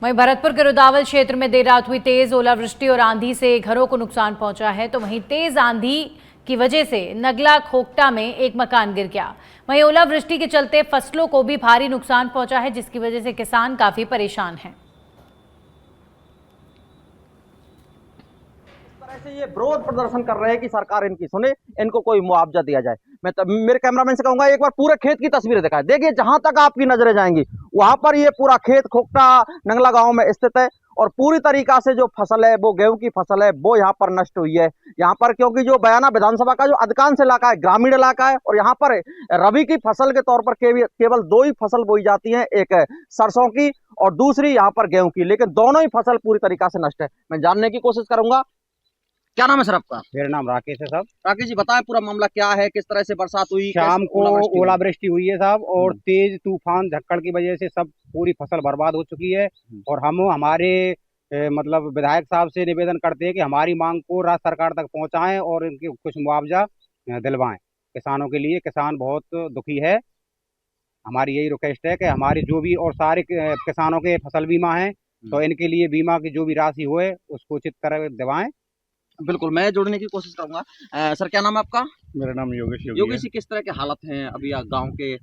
वहीं भरतपुर के रुदावल क्षेत्र में देर रात हुई तेज ओलावृष्टि और आंधी से घरों को नुकसान पहुंचा है। तो वहीं तेज आंधी की वजह से नगला खोकटा में एक मकान गिर गया। वहीं ओलावृष्टि के चलते फसलों को भी भारी नुकसान पहुंचा है, जिसकी वजह से किसान काफी परेशान हैं। से ये विरोध प्रदर्शन कर रहे हैं कि सरकार इनकी सुने, इनको कोई मुआवजा दिया जाए। मैं मेरे कैमरामैन से कहूंगा एक बार पूरे खेत की तस्वीरें दिखाएं। देखिए जहां तक आपकी नजरें जाएंगी वहां पर ये पूरा खेत खोकटा नंगला गांव में स्थित है और पूरी तरीका से जो फसल है वो गेहूं की फसल है वो यहाँ पर नष्ट हुई है। यहाँ पर क्योंकि जो बयाना विधानसभा का जो अधिकांश इलाका है ग्रामीण इलाका है और यहाँ पर रबी की फसल के तौर पर केवल दो ही फसल बोई जाती है, एक सरसों की और दूसरी यहाँ पर गेहूं की, लेकिन दोनों ही फसल पूरी तरीका से नष्ट है। मैं जानने की कोशिश करूंगा। क्या नाम है सर आपका? मेरा नाम राकेश है साहब। राकेश जी बताएं पूरा मामला क्या है, किस तरह से बरसात हुई? शाम को ओलावृष्टि हुई है साहब और तेज तूफान झक्कड़ की वजह से सब पूरी फसल बर्बाद हो चुकी है और हम हमारे मतलब विधायक साहब से निवेदन करते हैं कि हमारी मांग को राज्य सरकार तक पहुंचाएं और इनके कुछ मुआवजा दिलवाएं किसानों के लिए। किसान बहुत दुखी है। हमारी यही रिक्वेस्ट है कि हमारी जो भी और सारे किसानों के फसल बीमा है तो इनके लिए बीमा की जो भी राशि हुए उसको उचित तरह दिलवाएं। बिल्कुल मैं जोड़ने की कोशिश करूंगा। सर क्या नाम है आपका? मेरा नाम योगेश योगेश जी किस तरह के हालत हैं अभी गांव के?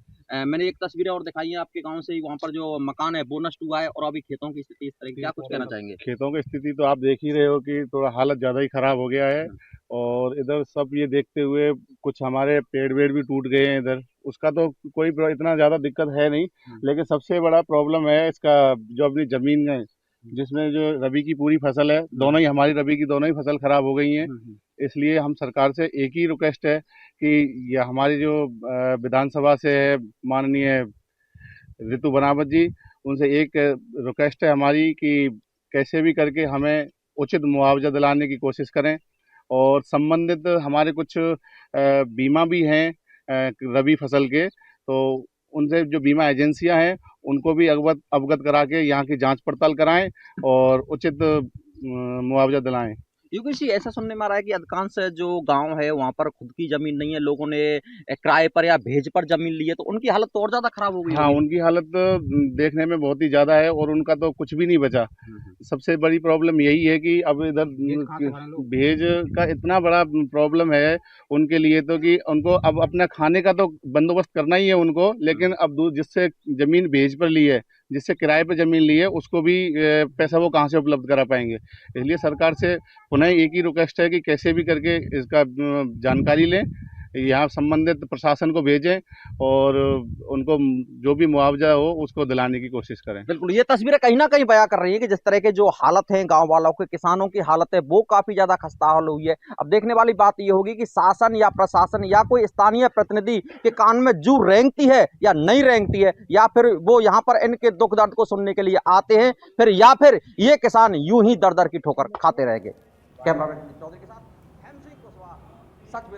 मैंने एक तस्वीरें और दिखाई है आपके गांव से ही, वहां पर जो मकान है वो नष्ट हुआ है और अभी खेतों की स्थिति इस तरह की, क्या कुछ कहना चाहेंगे? खेतों की स्थिति तो आप देख ही रहे हो कि थोड़ा हालत ज़्यादा ही खराब हो गया है और इधर सब ये देखते हुए कुछ हमारे पेड़ वेड़ भी टूट गए हैं इधर। उसका तो कोई इतना ज़्यादा दिक्कत है नहीं, लेकिन सबसे बड़ा प्रॉब्लम है इसका जो अपनी ज़मीन है जिसमें जो रबी की पूरी फसल है, दोनों ही हमारी रबी की दोनों ही फसल खराब हो गई हैं। इसलिए हम सरकार से एक ही रिक्वेस्ट है कि ये हमारी जो विधानसभा से है माननीय ऋतु बनावत जी, उनसे एक रिक्वेस्ट है हमारी कि कैसे भी करके हमें उचित मुआवजा दिलाने की कोशिश करें और संबंधित हमारे कुछ बीमा भी हैं रबी फसल के, तो उनसे जो बीमा एजेंसियां हैं उनको भी अवगत करा के यहाँ की जांच पड़ताल कराएं और उचित मुआवजा दिलाएं। योगेश जी ऐसा सुनने में आ रहा है कि अधिकांश जो गांव है वहां पर खुद की जमीन नहीं है, लोगों ने किराए पर या भेज पर जमीन ली है, तो उनकी हालत तो और ज्यादा खराब हो गई। हाँ, उनकी हालत देखने में बहुत ही ज्यादा है और उनका तो कुछ भी नहीं बचा। सबसे बड़ी प्रॉब्लम यही है कि अब इधर भेज का इतना बड़ा प्रॉब्लम है उनके लिए तो कि उनको अब अपना खाने का तो बंदोबस्त करना ही है उनको, लेकिन अब जिससे जमीन भेज पर ली है, जिससे किराए पर जमीन ली है, उसको भी पैसा वो कहाँ से उपलब्ध करा पाएंगे। इसलिए सरकार से पुनः एक ही रिक्वेस्ट है कि कैसे भी करके इसका जानकारी लें, यहाँ संबंधित प्रशासन को भेजें और उनको जो भी मुआवजा हो उसको दिलाने की कोशिश करें। बिल्कुल ये तस्वीरें कहीं ना कहीं बयां कर रही है कि जिस तरह के जो हालत है गांव वालों के, किसानों की हालत है वो काफी ज्यादा खस्ताहाल हुई है। अब देखने वाली बात ये होगी कि शासन या प्रशासन या कोई स्थानीय प्रतिनिधि के कान में जू रेंगती है या नहीं रेंगती है, या फिर वो यहाँ पर इनके दुख दर्द को सुनने के लिए आते हैं फिर, या फिर ये किसान यूं ही दर दर की ठोकर खाते रहेंगे। कैमरामैन चौधरी के साथ सच